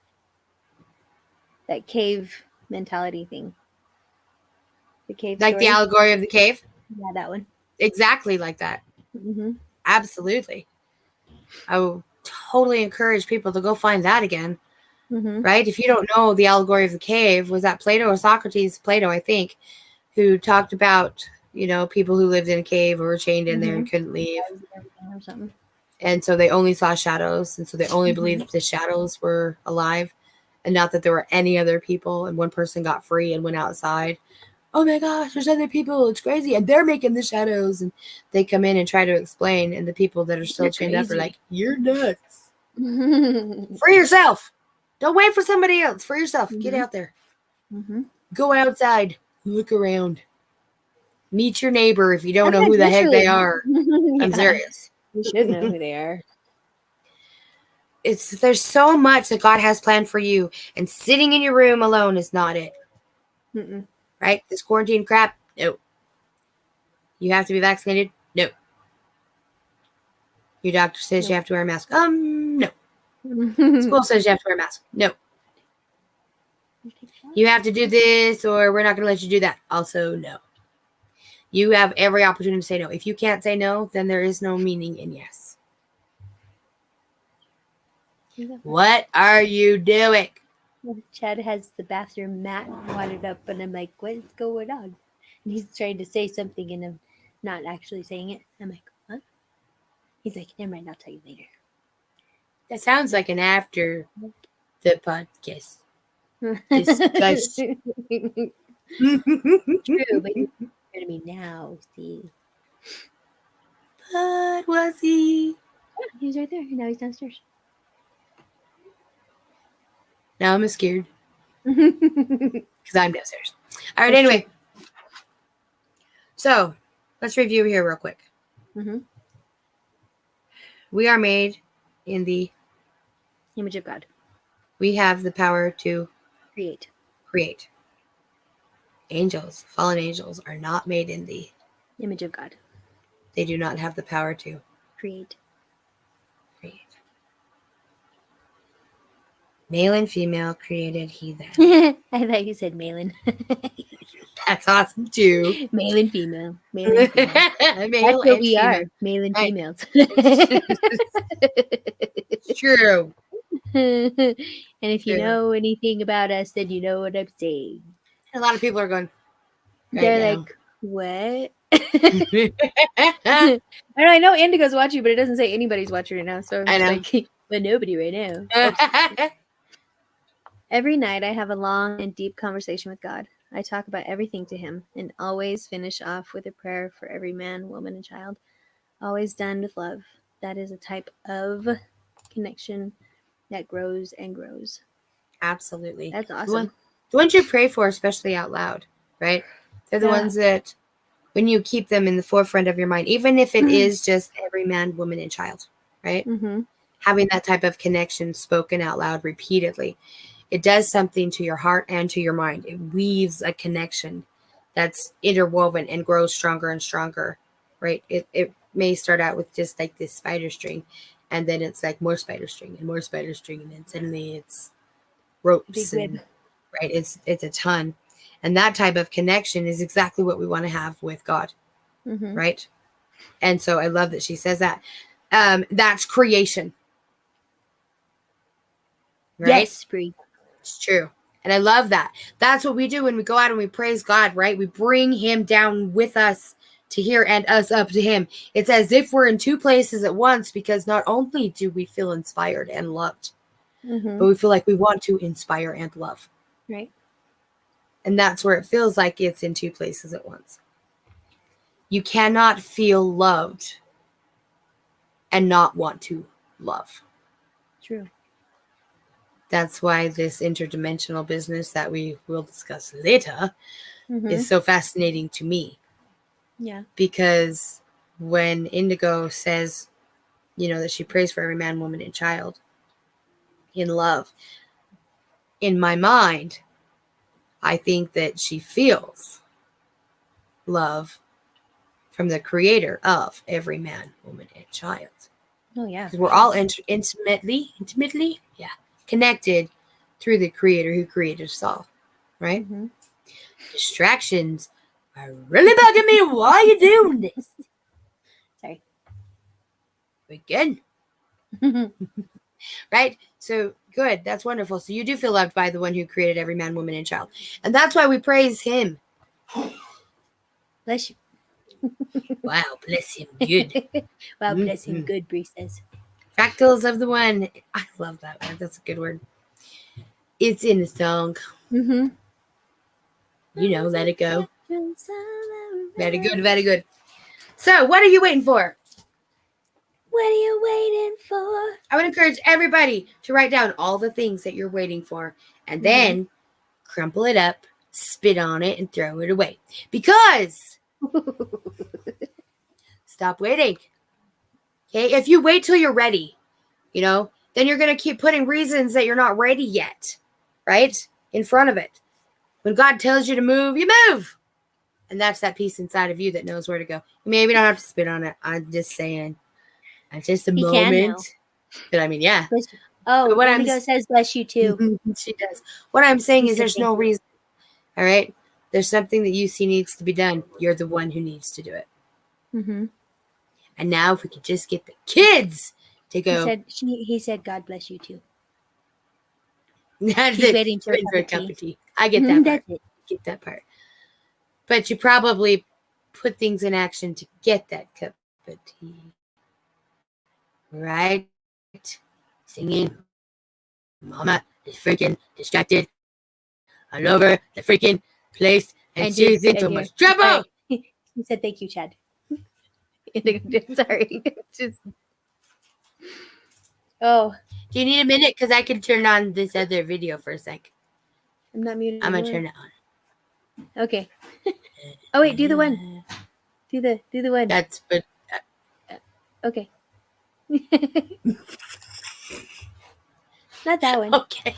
that cave mentality thing. The cave Like story. the allegory of the cave? Yeah, that one. Exactly like that. Absolutely. I will totally encourage people to go find that again. Right? If you don't know the allegory of the cave, was that Plato or Socrates? Plato, I think, who talked about, people who lived in a cave or were chained in there and couldn't leave. Or something. And so they only saw shadows. And so they only believed that the shadows were alive and not that there were any other people. And one person got free and went outside. Oh my gosh, there's other people. It's crazy. And they're making the shadows. And they come in and try to explain. And the people that are still chained up are like, you're nuts. Free yourself. Don't wait for somebody else. For yourself. Get out there. Go outside. Look around. Meet your neighbor if you don't know who the heck they are. I'm serious. You should know who they are. There's so much that God has planned for you. And sitting in your room alone is not it. Right? This quarantine crap? No. You have to be vaccinated? No. Your doctor says you have to wear a mask? No. School says you have to wear a mask? No. You have to do this, or we're not going to let you do that. Also, no. You have every opportunity to say no. If you can't say no, then there is no meaning in yes. What are you doing? Chad has the bathroom mat wadded up, and I'm like, what is going on? And he's trying to say something, and I'm not actually saying it. I'm like, what? He's like, never mind, I'll tell you later. That sounds like an after the podcast discussion. True, but you're to me now, see. But was he? Yeah, he was right there. Now he's downstairs. Now I'm scared That's because I'm downstairs. All right, anyway. So let's review here real quick. Mm-hmm. We are made in the Image of God. we have the power to Create. Angels, fallen angels, are not made in the. Image of God. They do not have the power to Create. create. Male and female created he that. I thought you said Malin. That's awesome too. Male and female. Male and female. That's Male what and we female. are. Male and Right. females. It's true. And if you True. know anything about us, then you know what I'm saying. A lot of people are going. Right They're now. like, what? I know Indigo's watching, but it doesn't say anybody's watching right now. So I'm I just like, but nobody right now. Every night I have a long and deep conversation with God. I talk about everything to him and always finish off with a prayer for every man, woman, and child. Always done with love. That is a type of connection that grows and grows. Absolutely. That's The awesome. ones you pray for, especially out loud, right? They're the Yeah. ones that, when you keep them in the forefront of your mind, even if it is just every man, woman, and child, right? Mm-hmm. Having that type of connection spoken out loud repeatedly, it does something to your heart and to your mind. It weaves a connection that's interwoven and grows stronger and stronger, right? It may start out with just like this spider string, and then it's like more spider string and more spider string, and then suddenly it's ropes Big and web. right, it's a ton. And that type of connection is exactly what we want to have with God, Mm-hmm. right? And so I love that she says that. That's creation, right? Yes, Bree. It's true. And I love that. That's what we do when we go out and we praise God, right? We bring him down with us to here and us up to him. It's as if we're in two places at once, because not only do we feel inspired and loved, Mm-hmm. but we feel like we want to inspire and love. Right. And that's where it feels like it's in two places at once. You cannot feel loved and not want to love. True. That's why this interdimensional business that we will discuss later Mm-hmm. is so fascinating to me. Yeah. Because when Indigo says, that she prays for every man, woman, and child in love, in my mind, I think that she feels love from the creator of every man, woman, and child. Oh yeah. Because we're all intimately, connected through the creator who created us all, right? Mm-hmm. Distractions are really bugging me. Why are you doing this? Sorry. Again, right? So good. That's wonderful. So you do feel loved by the one who created every man, woman, and child. And that's why we praise him. Bless you. Wow, bless him. Good. Wow, bless him. Mhm. Good, Bree says. Fractals of the one. I love that word. That's a good word. It's in the song. Mm-hmm. Let it go. Very good, very good. So, what are you waiting for? What are you waiting for? I would encourage everybody to write down all the things that you're waiting for, and then crumple it up, spit on it, and throw it away. Because stop waiting. Okay? If you wait till you're ready, then you're going to keep putting reasons that you're not ready yet, right? In front of it. When God tells you to move, you move. And that's that piece inside of you that knows where to go. Maybe you don't have to spit on it. I'm just saying. It's just a He can now. moment. But I mean, yeah. Bless you. Oh, what I'm Indigo says bless you too. she does. What I'm saying You is said there's thank no you. reason. All right. There's something that you see needs to be done. You're the one who needs to do it. Mm-hmm. And now if we could just get the kids to He go. said God bless you too. That's He's it. waiting for Waiting a cup of tea. I get that part. That's it. Get that part. But you probably put things in action to get that cup of tea. Right? Singing. Mama is freaking distracted all over the freaking place, and she's in so much trouble. Sorry. He said thank you, Chad. Sorry. Just oh, Do you need a minute? Because I can turn on this other video for a sec. I'm not muted. I'm gonna anymore. turn it on. Okay. Oh wait, do the one. Do the one. That's but Okay. Not that one. okay.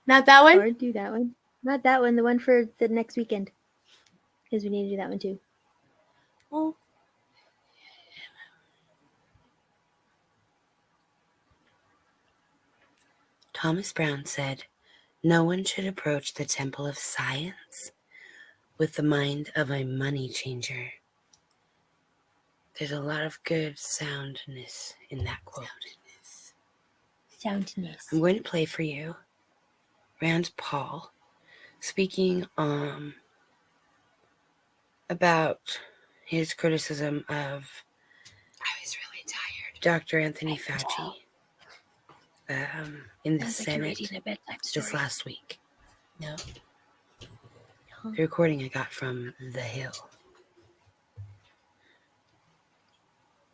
Not that one? Or do that one. Not that one. The one for the next weekend. Because we need to do that one too. Oh. Thomas Brown said, "No one should approach the temple of science with the mind of a money changer." There's a lot of good soundness in that quote. Soundness. I'm going to play for you Rand Paul speaking about his criticism of I was really tired. Dr. Anthony Fauci in the Senate this last week. No. The recording I got from The Hill.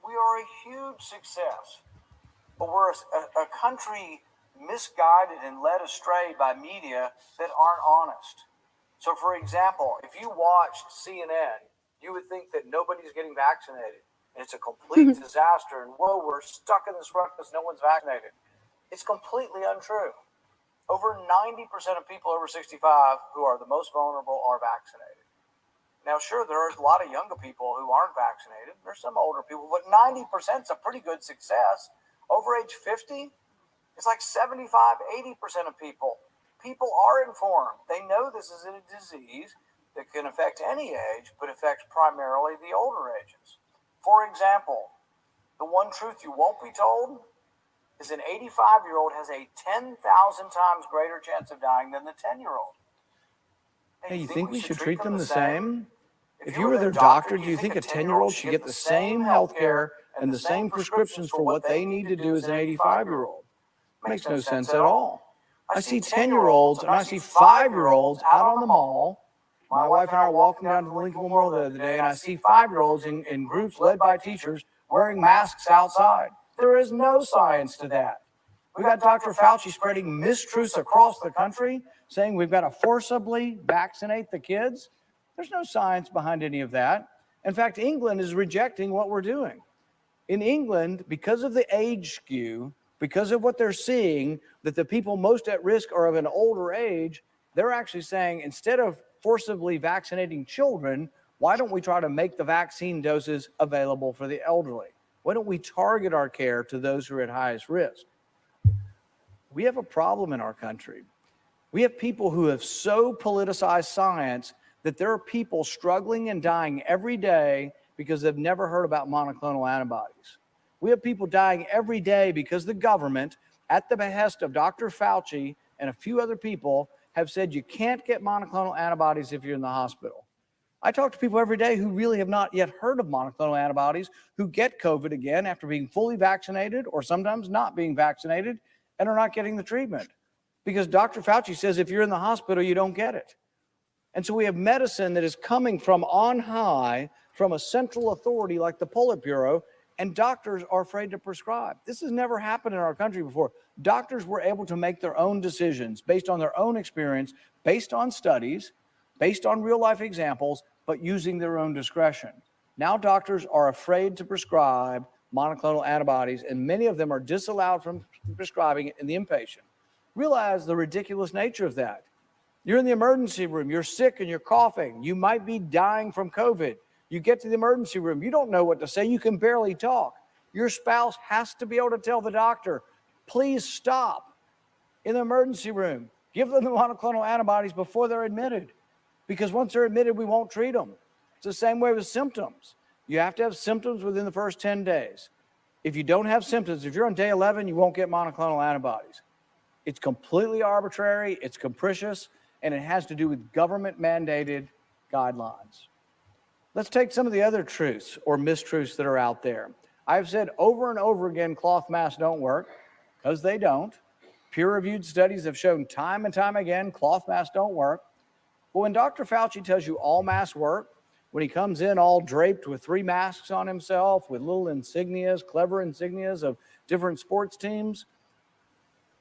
We are a huge success, but we're a country misguided and led astray by media that aren't honest. So, for example, if you watched CNN, you would think that nobody's getting vaccinated. And it's a complete disaster. And whoa, we're stuck in this rut because no one's vaccinated. It's completely untrue. Over 90% of people over 65 who are the most vulnerable are vaccinated. Now, sure, there's a lot of younger people who aren't vaccinated. There's some older people, but 90% is a pretty good success. Over age 50, it's like 75, 80% of people. People are informed. They know this is a disease that can affect any age, but affects primarily the older ages. For example, the one truth you won't be told is an 85-year-old has a 10,000 times greater chance of dying than the 10-year-old. Hey, you think we should treat them the same? If you were their doctor, do you think a 10-year-old should get the same health care and the same prescriptions for what they need to do as an 85-year-old? Makes no sense at all. I see 10-year-olds and I see 5-year-olds out on the mall. My wife and I were walking down to the Lincoln Memorial the other day, and I see 5-year-olds in groups led by teachers wearing masks outside. There is no science to that. We got Dr. Fauci spreading mistruths across the country, saying we've got to forcibly vaccinate the kids. There's no science behind any of that. In fact, England is rejecting what we're doing. In England, because of the age skew, because of what they're seeing, that the people most at risk are of an older age, they're actually saying instead of forcibly vaccinating children, why don't we try to make the vaccine doses available for the elderly? Why don't we target our care to those who are at highest risk? We have a problem in our country. We have people who have so politicized science that there are people struggling and dying every day because they've never heard about monoclonal antibodies. We have people dying every day because the government, at the behest of Dr. Fauci and a few other people, have said you can't get monoclonal antibodies if you're in the hospital. I talk to people every day who really have not yet heard of monoclonal antibodies, who get COVID again after being fully vaccinated or sometimes not being vaccinated and are not getting the treatment because Dr. Fauci says if you're in the hospital, you don't get it. And so we have medicine that is coming from on high, from a central authority like the Politburo, and doctors are afraid to prescribe. This has never happened in our country before. Doctors were able to make their own decisions based on their own experience, based on studies, based on real life examples, but using their own discretion. Now doctors are afraid to prescribe monoclonal antibodies, and many of them are disallowed from prescribing it in the inpatient. Realize the ridiculous nature of that. You're in the emergency room. You're sick and you're coughing. You might be dying from COVID. You get to the emergency room. You don't know what to say. You can barely talk. Your spouse has to be able to tell the doctor, please stop in the emergency room. Give them the monoclonal antibodies before they're admitted, because once they're admitted, we won't treat them. It's the same way with symptoms. You have to have symptoms within the first 10 days. If you don't have symptoms, if you're on day 11, you won't get monoclonal antibodies. It's completely arbitrary, it's capricious, and it has to do with government-mandated guidelines. Let's take some of the other truths or mistruths that are out there. I've said over and over again, cloth masks don't work, because they don't. Peer-reviewed studies have shown time and time again, cloth masks don't work. But when Dr. Fauci tells you all masks work, when he comes in all draped with 3 masks on himself, with little insignias, clever insignias of different sports teams,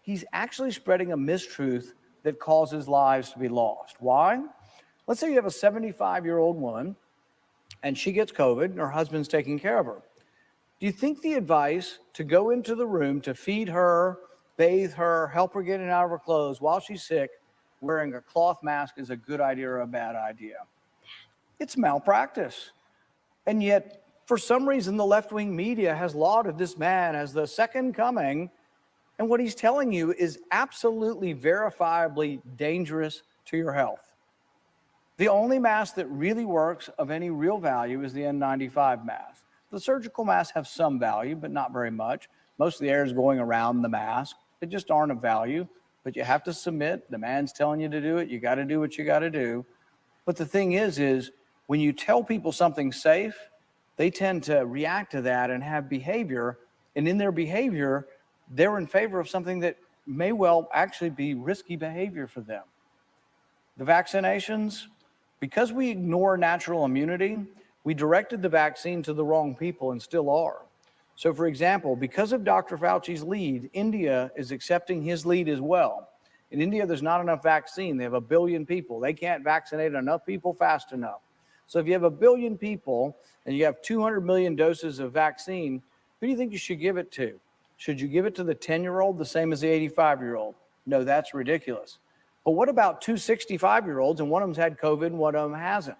he's actually spreading a mistruth that causes lives to be lost. Why? Let's say you have a 75-year-old woman and she gets COVID and her husband's taking care of her. Do you think the advice to go into the room to feed her, bathe her, help her get in and out of her clothes while she's sick, wearing a cloth mask is a good idea or a bad idea? It's malpractice. And yet, for some reason, the left-wing media has lauded this man as the second coming. And what he's telling you is absolutely verifiably dangerous to your health. The only mask that really works of any real value is the N95 mask. The surgical masks have some value, but not very much. Most of the air is going around the mask. They just aren't of value, but you have to submit. The man's telling you to do it. You got to do what you got to do. But the thing is when you tell people something's safe, they tend to react to that and have behavior. And in their behavior, they're in favor of something that may well actually be risky behavior for them. The vaccinations, because we ignore natural immunity, we directed the vaccine to the wrong people and still are. So, for example, because of Dr. Fauci's lead, India is accepting his lead as well. In India, there's not enough vaccine. They have 1 billion people. They can't vaccinate enough people fast enough. So if you have 1 billion people and you have 200 million doses of vaccine, who do you think you should give it to? Should you give it to the 10-year-old the same as the 85-year-old? No, that's ridiculous. But what about 2 65-year-olds, and one of them's had COVID and one of them hasn't?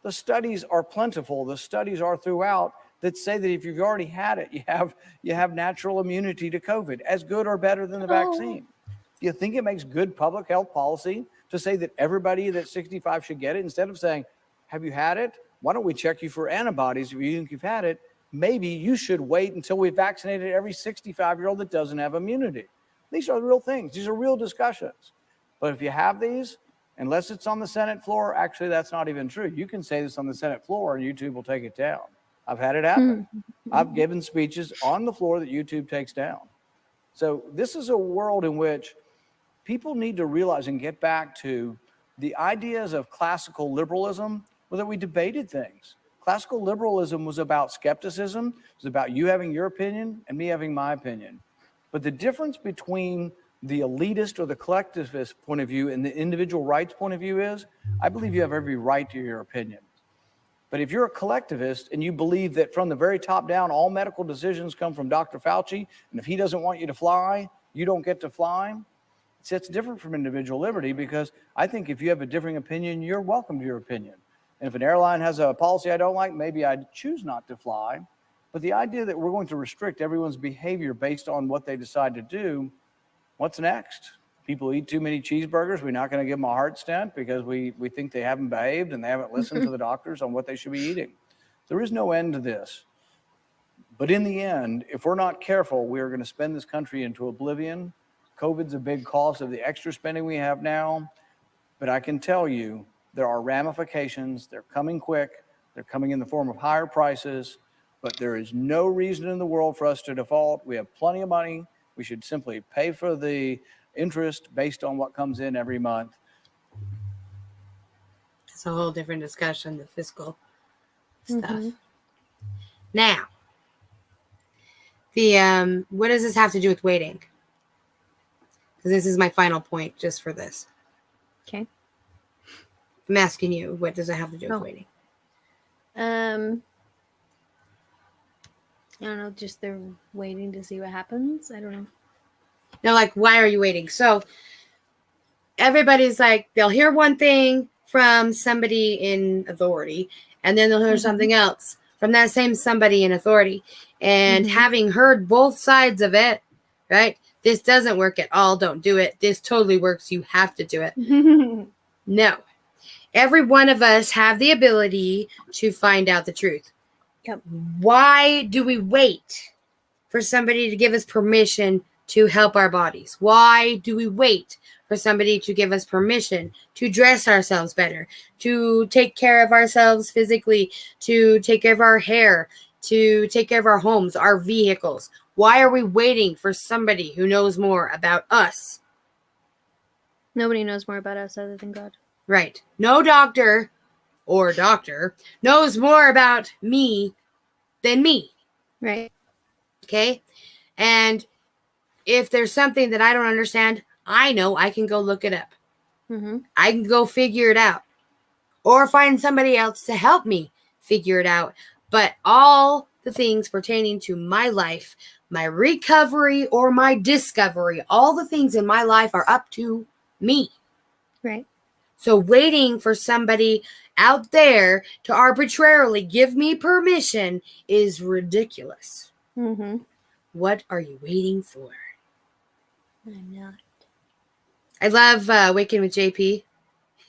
The studies are plentiful. The studies are throughout that say that if you've already had it, you have natural immunity to COVID, as good or better than the vaccine. Do you think it makes good public health policy to say that everybody that's 65 should get it, instead of saying, have you had it? Why don't we check you for antibodies if you think you've had it? Maybe you should wait until we've vaccinated every 65-year-old that doesn't have immunity. These are real things. These are real discussions. But if you have these, unless it's on the Senate floor, actually, that's not even true. You can say this on the Senate floor and YouTube will take it down. I've had it happen. I've given speeches on the floor that YouTube takes down. So this is a world in which people need to realize and get back to the ideas of classical liberalism, where that we debated things. Classical liberalism was about skepticism. It was about you having your opinion and me having my opinion. But the difference between the elitist or the collectivist point of view and the individual rights point of view is, I believe you have every right to your opinion. But if you're a collectivist and you believe that from the very top down, all medical decisions come from Dr. Fauci, and if he doesn't want you to fly, you don't get to fly, it's different from individual liberty, because I think if you have a differing opinion, you're welcome to your opinion. And if an airline has a policy I don't like, maybe I'd choose not to fly. But the idea that we're going to restrict everyone's behavior based on what they decide to do, what's next? People eat too many cheeseburgers, we're not going to give them a heart stent because we think they haven't behaved and they haven't listened to the doctors on what they should be eating. There is no end to this. But in the end, if we're not careful, we are going to spend this country into oblivion. COVID's a big cost of the extra spending we have now. But I can tell you, there are ramifications. They're coming quick. They're coming in the form of higher prices. But there is no reason in the world for us to default. We have plenty of money. We should simply pay for the interest based on what comes in every month. It's a whole different discussion, the fiscal stuff. Now, the what does this have to do with waiting? Because this is my final point just for this. Okay. I'm asking you, what does it have to do with waiting? I don't know, just they're waiting to see what happens. I don't know. No, like, why are you waiting? So everybody's like, they'll hear one thing from somebody in authority, and then they'll hear something else from that same somebody in authority. And having heard both sides of it, right? This doesn't work at all. Don't do it. This totally works. You have to do it. No. Every one of us have the ability to find out the truth. Yep. Why do we wait for somebody to give us permission to help our bodies? Why do we wait for somebody to give us permission to dress ourselves better, to take care of ourselves physically, to take care of our hair, to take care of our homes, our vehicles? Why are we waiting for somebody who knows more about us? Nobody knows more about us other than God. Right. No doctor knows more about me than me. Right. Okay? And if there's something that I don't understand, I know I can go look it up. I can go figure it out. Or find somebody else to help me figure it out. But all the things pertaining to my life, my recovery or my discovery, all the things in my life are up to me. Right. So waiting for somebody out there to arbitrarily give me permission is ridiculous. What are you waiting for? I'm not. I love Waking with JP.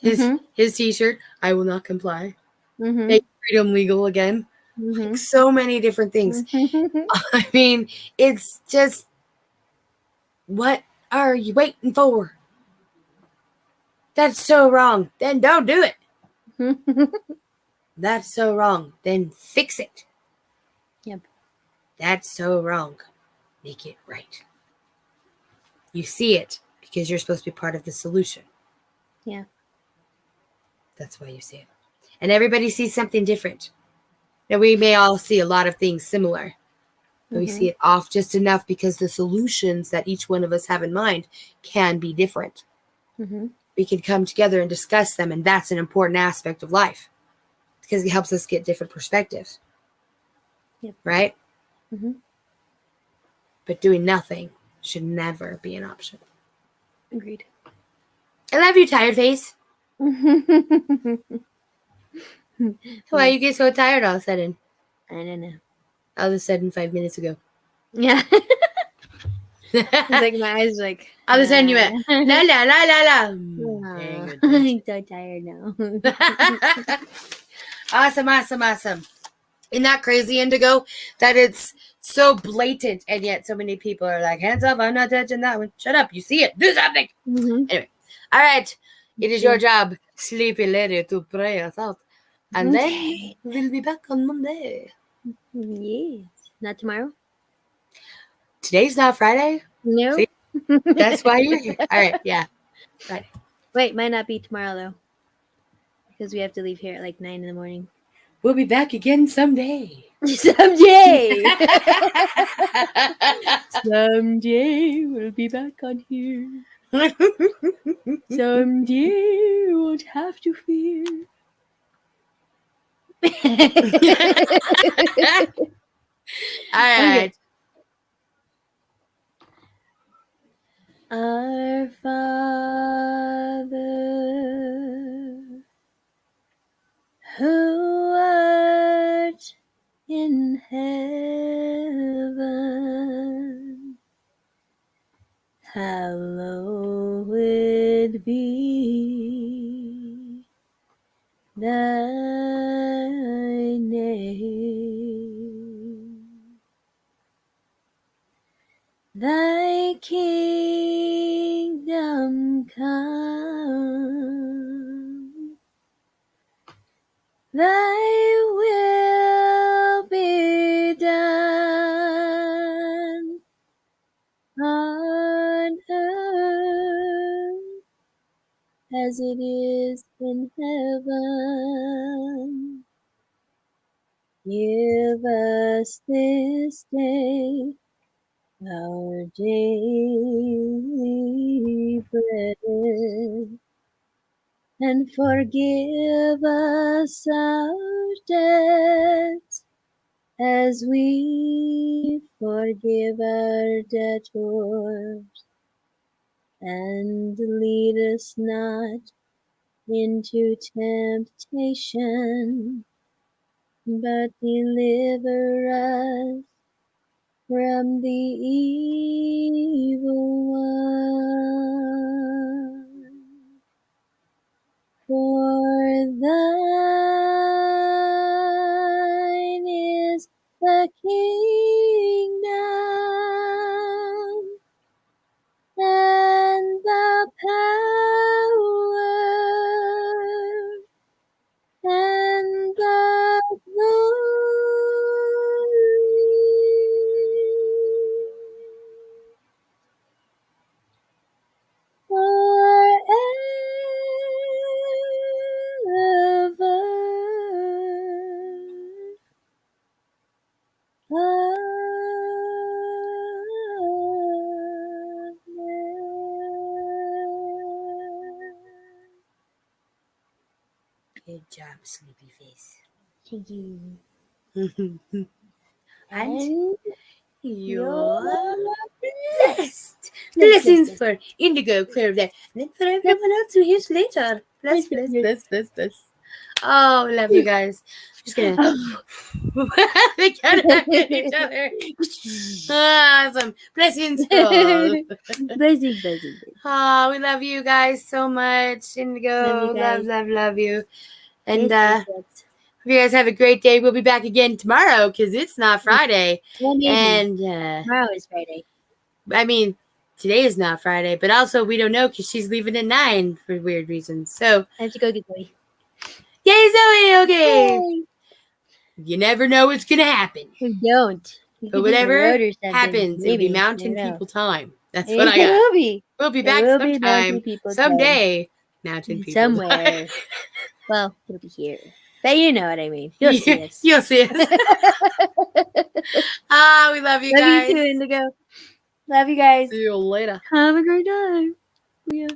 His t-shirt, I will not comply. Make freedom legal again. Like so many different things. I mean, it's just, what are you waiting for? That's so wrong. Then don't do it. That's so wrong. Then fix it. Yep. That's so wrong. Make it right. You see it because you're supposed to be part of the solution. Yeah. That's why you see it. And everybody sees something different. Now, we may all see a lot of things similar, but we see it off just enough because the solutions that each one of us have in mind can be different. We can come together and discuss them, and that's an important aspect of life because it helps us get different perspectives. Yep. Right? But doing nothing should never be an option. Agreed. I love you, tired face. Why you get so tired all of a sudden? I don't know. All of a sudden, 5 minutes ago. Yeah. All It's like my eyes like. of a sudden you went, la la la la la. I'm so tired now. Awesome, awesome, awesome. Isn't that crazy, Indigo? That it's so blatant, and yet so many people are like, hands up, I'm not touching that one. Shut up, you see it. Do something. Anyway, all right. It is your job, sleepy lady, to pray us out. And then we'll be back on Monday. Yes. Not tomorrow? Today's not Friday. No. See? That's why you're here. All right, yeah. Friday. Wait, might not be tomorrow though. Because we have to leave here at like 9 in the morning. We'll be back again someday. Someday. Someday we'll be back on here. Someday you won't have to fear. All right. Our Father, who art in heaven, hallowed be thy name. Thy kingdom come, thy will be done on earth as it is in heaven. Give us this day our daily bread, and forgive us our debts as we forgive our debtors. and lead us not into temptation, but deliver us from the evil one. For thine is the kingdom and the power and the glory forever. Good job, sleepy face. Thank you. And you're you're blessed. Blessings for Indigo, clear of that. And then for everyone else who hears later. Bless, bless, bless, bless, bless. Oh, love you guys. Just gonna they gotta have each other. Awesome. Blessings for all. Blessings, blessings. Oh, we love you guys so much. Indigo, Love you guys. love you. And Yes, hope you guys have a great day. We'll be back again tomorrow because it's not Friday. well, maybe. And Tomorrow is Friday. I mean, today is not Friday, but also we don't know because she's leaving at 9 for weird reasons. So, I have to go get Zoe. yay, Zoe! Okay. Yay. You never know what's going to happen. We don't. We But could be on the whatever road or something. happens, it'll be Maybe. mountain I don't know. people time. That's It what I got. will be. We'll be It back will be mountain sometime. people time. Someday, mountain people Somewhere. time. Well, it'll be here. But you know what I mean. You'll see us. You'll see us. We love you Love guys. you too, Indigo. Love you guys. See you later. Have a great time. Yeah.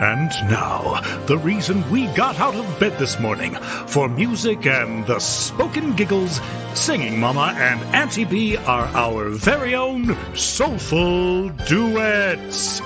And now, the reason we got out of bed this morning for music and the spoken giggles, Singing Mama and Auntie B are our very own soulful duets.